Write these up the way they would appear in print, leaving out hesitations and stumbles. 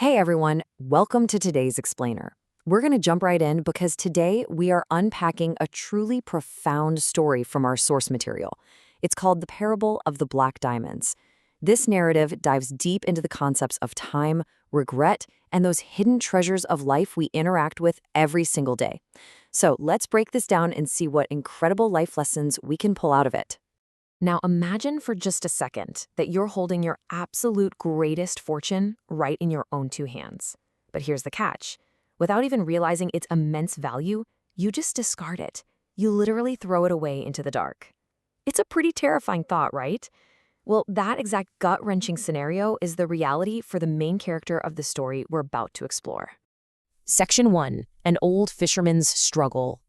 Hey everyone, welcome to today's Explainer. We're going to jump right in because today we are unpacking a truly profound story from our source material. It's called The Parable of the Black Diamonds. This narrative dives deep into the concepts of time, regret, and those hidden treasures of life we interact with every single day. So let's break this down and see what incredible life lessons we can pull out of it. Now imagine for just a second that you're holding your absolute greatest fortune right in your own two hands. But here's the catch. Without even realizing its immense value, you just discard it. You literally throw it away into the dark. It's a pretty terrifying thought, right? Well, that exact gut-wrenching scenario is the reality for the main character of the story we're about to explore. Section 1. An Old Fisherman's Struggle.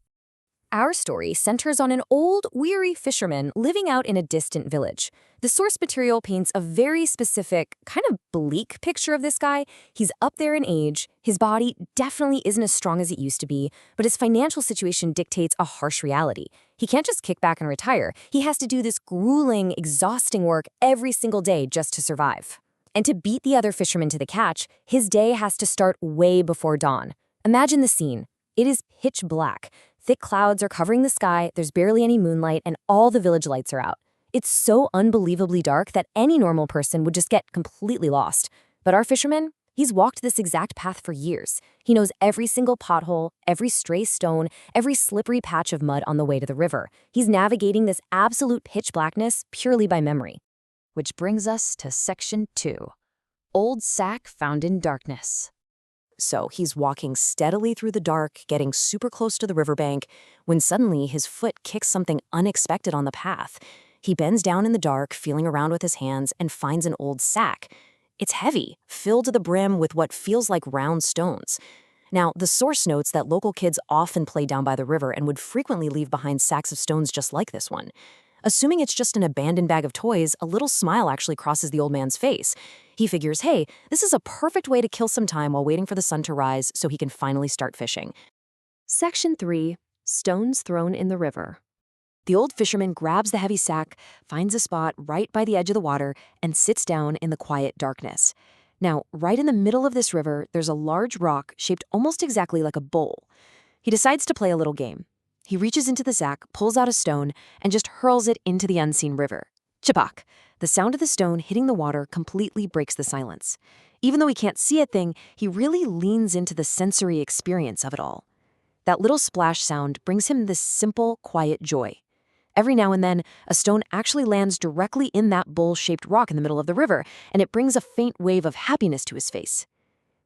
Our story centers on an old, weary fisherman living out in a distant village. The source material paints a very specific, kind of bleak picture of this guy. He's up there in age, his body definitely isn't as strong as it used to be, but his financial situation dictates a harsh reality. He can't just kick back and retire. He has to do this grueling, exhausting work every single day just to survive. And to beat the other fishermen to the catch, his day has to start way before dawn. Imagine the scene. It is pitch black. Thick clouds are covering the sky, there's barely any moonlight, and all the village lights are out. It's so unbelievably dark that any normal person would just get completely lost. But our fisherman, he's walked this exact path for years. He knows every single pothole, every stray stone, every slippery patch of mud on the way to the river. He's navigating this absolute pitch blackness purely by memory. Which brings us to Section 2. Old Sack Found in Darkness. So he's walking steadily through the dark, getting super close to the riverbank, when suddenly his foot kicks something unexpected on the path. He bends down in the dark, feeling around with his hands, and finds an old sack. It's heavy, filled to the brim with what feels like round stones. Now, the source notes that local kids often play down by the river and would frequently leave behind sacks of stones just like this one. Assuming it's just an abandoned bag of toys, a little smile actually crosses the old man's face. He figures, hey, this is a perfect way to kill some time while waiting for the sun to rise so he can finally start fishing. Section 3. Stones Thrown in the River. The old fisherman grabs the heavy sack, finds a spot right by the edge of the water, and sits down in the quiet darkness. Now, right in the middle of this river, there's a large rock shaped almost exactly like a bowl. He decides to play a little game. He reaches into the sack, pulls out a stone, and just hurls it into the unseen river. Chapak! The sound of the stone hitting the water completely breaks the silence. Even though he can't see a thing, he really leans into the sensory experience of it all. That little splash sound brings him this simple, quiet joy. Every now and then, a stone actually lands directly in that bowl-shaped rock in the middle of the river, and it brings a faint wave of happiness to his face.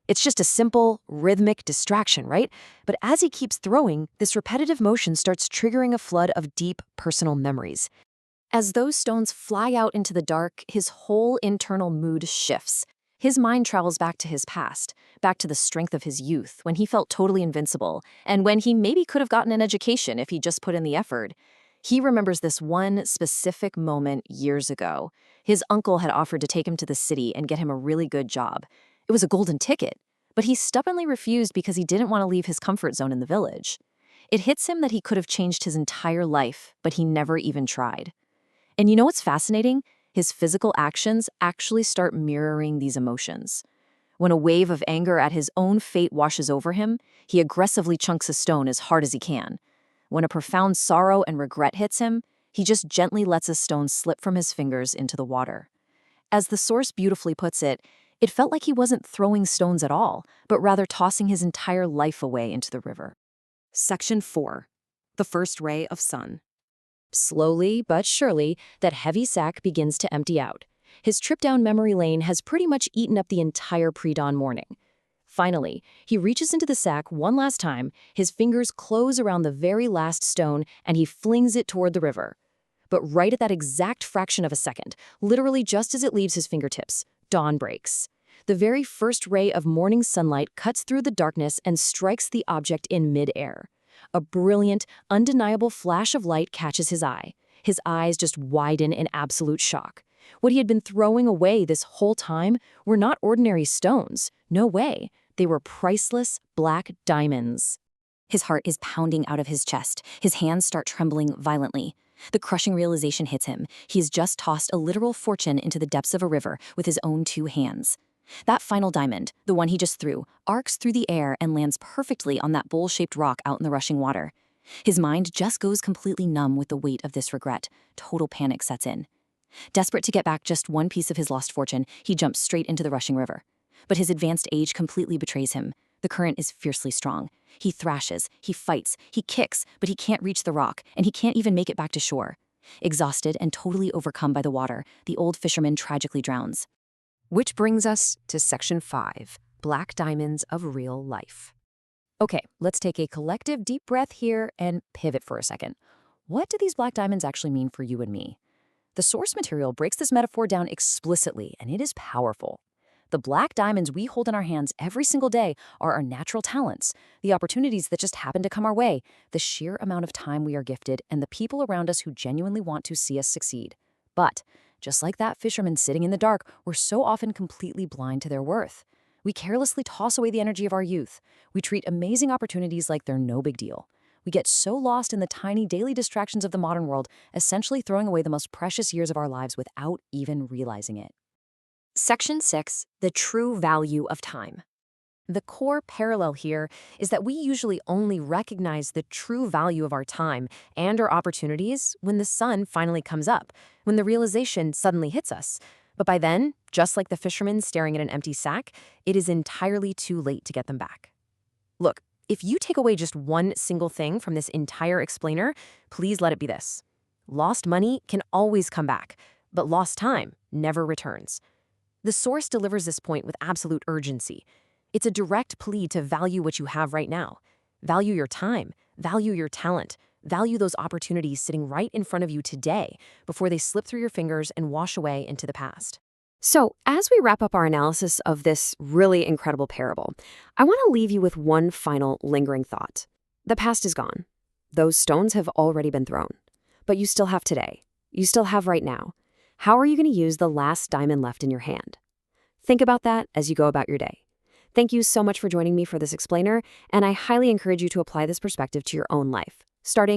It's just a simple, rhythmic distraction, right? But as he keeps throwing, this repetitive motion starts triggering a flood of deep, personal memories. As those stones fly out into the dark, his whole internal mood shifts. His mind travels back to his past, back to the strength of his youth, when he felt totally invincible, and when he maybe could have gotten an education if he just put in the effort. He remembers this one specific moment years ago. His uncle had offered to take him to the city and get him a really good job. It was a golden ticket, but he stubbornly refused because he didn't want to leave his comfort zone in the village. It hits him that he could have changed his entire life, but he never even tried. And you know what's fascinating? His physical actions actually start mirroring these emotions. When a wave of anger at his own fate washes over him, he aggressively chunks a stone as hard as he can. When a profound sorrow and regret hits him, he just gently lets a stone slip from his fingers into the water. As the source beautifully puts it, it felt like he wasn't throwing stones at all, but rather tossing his entire life away into the river. Section 4. The First Ray of Sun. Slowly but surely, that heavy sack begins to empty out. His trip down memory lane has pretty much eaten up the entire pre-dawn morning. Finally, he reaches into the sack one last time, his fingers close around the very last stone, and he flings it toward the river. But right at that exact fraction of a second, literally just as it leaves his fingertips, dawn breaks. The very first ray of morning sunlight cuts through the darkness and strikes the object in mid-air. A brilliant, undeniable flash of light catches his eye. His eyes just widen in absolute shock. What he had been throwing away this whole time were not ordinary stones. No way. They were priceless black diamonds. His heart is pounding out of his chest. His hands start trembling violently. The crushing realization hits him. He has just tossed a literal fortune into the depths of a river with his own two hands. That final diamond, the one he just threw, arcs through the air and lands perfectly on that bowl-shaped rock out in the rushing water. His mind just goes completely numb with the weight of this regret. Total panic sets in. Desperate to get back just one piece of his lost fortune, he jumps straight into the rushing river. But his advanced age completely betrays him. The current is fiercely strong. He thrashes, he fights, he kicks, but he can't reach the rock, and he can't even make it back to shore. Exhausted and totally overcome by the water, the old fisherman tragically drowns. Which brings us to Section 5, Black Diamonds of Real Life. Okay, let's take a collective deep breath here and pivot for a second. What do these black diamonds actually mean for you and me? The source material breaks this metaphor down explicitly, and it is powerful. The black diamonds we hold in our hands every single day are our natural talents, the opportunities that just happen to come our way, the sheer amount of time we are gifted, and the people around us who genuinely want to see us succeed. But just like that fisherman sitting in the dark, we're so often completely blind to their worth. We carelessly toss away the energy of our youth. We treat amazing opportunities like they're no big deal. We get so lost in the tiny daily distractions of the modern world, essentially throwing away the most precious years of our lives without even realizing it. Section 6, the true value of time. The core parallel here is that we usually only recognize the true value of our time and our opportunities when the sun finally comes up, when the realization suddenly hits us. But by then, just like the fisherman staring at an empty sack, it is entirely too late to get them back. Look, if you take away just one single thing from this entire explainer, please let it be this. Lost money can always come back, but lost time never returns. The source delivers this point with absolute urgency. It's a direct plea to value what you have right now. Value your time, value your talent, value those opportunities sitting right in front of you today before they slip through your fingers and wash away into the past. So, as we wrap up our analysis of this really incredible parable, I want to leave you with one final lingering thought. The past is gone. Those stones have already been thrown. But you still have today. You still have right now. How are you going to use the last diamond left in your hand? Think about that as you go about your day. Thank you so much for joining me for this explainer, and I highly encourage you to apply this perspective to your own life, starting